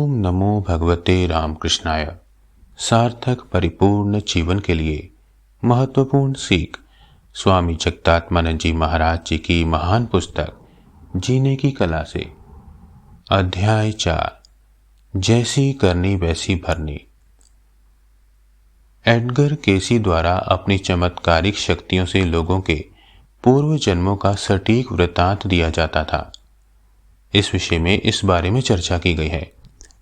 ओम नमो भगवते रामकृष्णाय। सार्थक परिपूर्ण जीवन के लिए महत्वपूर्ण सीख स्वामी जगदात्मानंद जी महाराज जी की महान पुस्तक जीने की कला से अध्याय 4 जैसी करनी वैसी भरनी। एडगर केसी द्वारा अपनी चमत्कारिक शक्तियों से लोगों के पूर्व जन्मों का सटीक वृत्तांत दिया जाता था। इस विषय में इस बारे में चर्चा की गई है।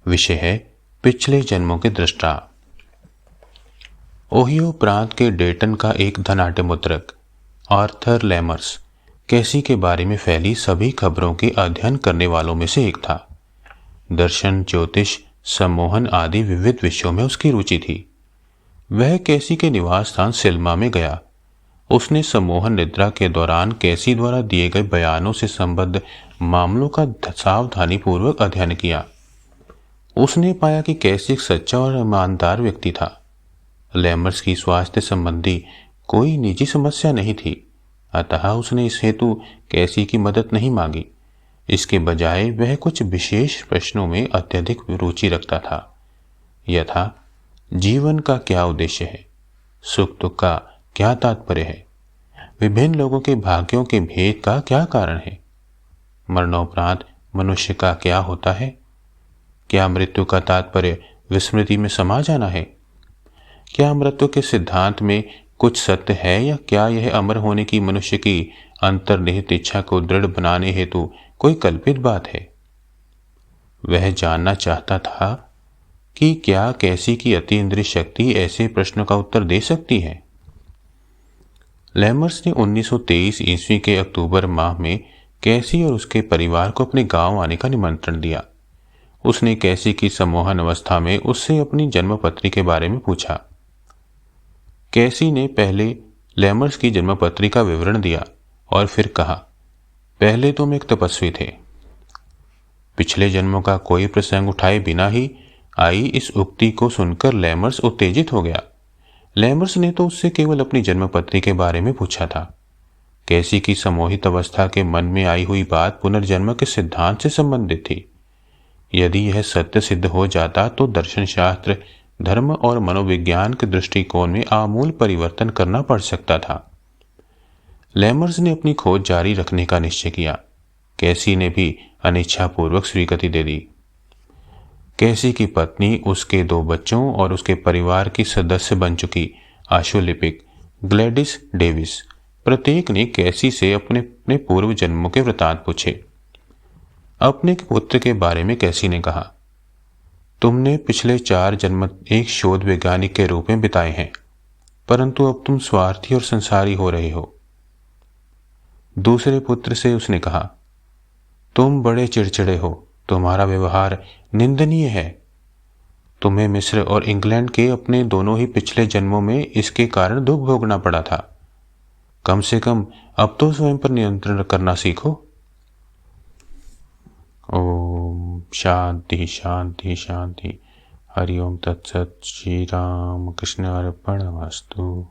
विषय है पिछले जन्मों के दृष्टा। ओहियो प्रांत के डेटन का एक धनाढ्य मुद्रक आर्थर लेमर्स कैसी के बारे में फैली सभी खबरों के अध्ययन करने वालों में से एक था। दर्शन, ज्योतिष, सम्मोहन आदि विविध विषयों में उसकी रुचि थी। वह कैसी के निवास स्थान सिल्मा में गया। उसने सम्मोहन निद्रा के दौरान कैसी द्वारा दिए गए बयानों से संबद्ध मामलों का सावधानी पूर्वक अध्ययन किया। उसने पाया कि कैसी एक सच्चा और ईमानदार व्यक्ति था। लेमर्स की स्वास्थ्य संबंधी कोई निजी समस्या नहीं थी, अतः उसने इस हेतु कैसी की मदद नहीं मांगी। इसके बजाय वह कुछ विशेष प्रश्नों में अत्यधिक रुचि रखता था, यथा जीवन का क्या उद्देश्य है, सुख दुख का क्या तात्पर्य है, विभिन्न लोगों के भाग्यों के भेद का क्या कारण है, मरणोपरांत मनुष्य का क्या होता है, क्या मृत्यु का तात्पर्य विस्मृति में समा जाना है, क्या मृत्यु के सिद्धांत में कुछ सत्य है या क्या यह अमर होने की मनुष्य की अंतर्निहित इच्छा को दृढ़ बनाने हेतु कोई कल्पित बात है। वह जानना चाहता था कि क्या कैसी की अति इंद्रिय शक्ति ऐसे प्रश्नों का उत्तर दे सकती है। लेमर्स ने 1923 ईस्वी के अक्टूबर माह में कैसी और उसके परिवार को अपने गांव आने का निमंत्रण दिया। उसने कैसी की सम्मोहन अवस्था में उससे अपनी जन्मपत्री के बारे में पूछा। कैसी ने पहले लेमर्स की जन्मपत्री का विवरण दिया और फिर कहा, पहले तुम एक तपस्वी थे। पिछले जन्मों का कोई प्रसंग उठाए बिना ही आई इस उक्ति को सुनकर लेमर्स उत्तेजित हो गया। लेमर्स ने तो उससे केवल अपनी जन्मपत्री के बारे में पूछा था। कैसी की सम्मोहित अवस्था के मन में आई हुई बात पुनर्जन्म के सिद्धांत से संबंधित थी। यदि यह सत्य सिद्ध हो जाता तो दर्शन शास्त्र, धर्म और मनोविज्ञान के दृष्टिकोण में आमूल परिवर्तन करना पड़ सकता था। लेमर्स ने अपनी खोज जारी रखने का निश्चय किया। कैसी ने भी अनिच्छापूर्वक स्वीकृति दे दी। कैसी की पत्नी, उसके 2 बच्चों और उसके परिवार की सदस्य बन चुकी आशुलिपिक ग्लैडिस डेविस प्रत्येक ने कैसी से अपने अपने पूर्व जन्मों के वृतांत पूछे। अपने पुत्र के बारे में कैसी ने कहा, तुमने पिछले 4 जन्म एक शोध वैज्ञानिक के रूप में बिताए हैं, परंतु अब तुम स्वार्थी और संसारी हो रहे हो। दूसरे पुत्र से उसने कहा, तुम बड़े चिड़चिड़े हो, तुम्हारा व्यवहार निंदनीय है। तुम्हें मिस्र और इंग्लैंड के अपने दोनों ही पिछले जन्मों में इसके कारण दुख भोगना पड़ा था। कम से कम अब तो स्वयं पर नियंत्रण करना सीखो। ओम शांति शांति शांति। हरि ओम तत्सत। श्री राम कृष्ण अर्पणमस्तु।